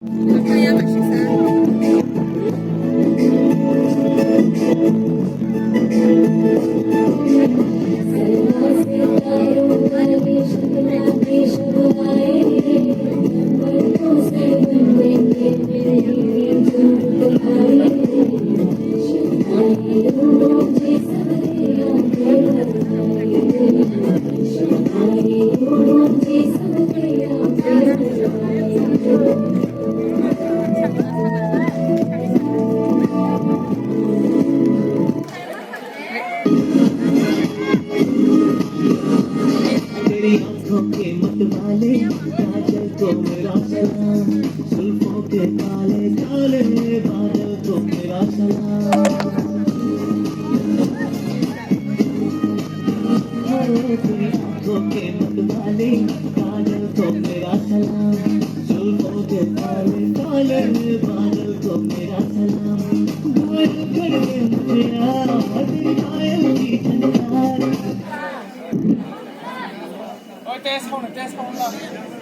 Papaya Mashisa. तेरी आंखों के मतवाले काजल को मेरा सलाम जुल्फों के काले काले बादल को मेरा सलाम तेरी आंखों के मतवाले काजल को मेरा सलाम जुल्फों के काले काले बादल को मेरा सलाम घायल कर दे मुझे यार तेरी पायल की झनकार टेस्ट होना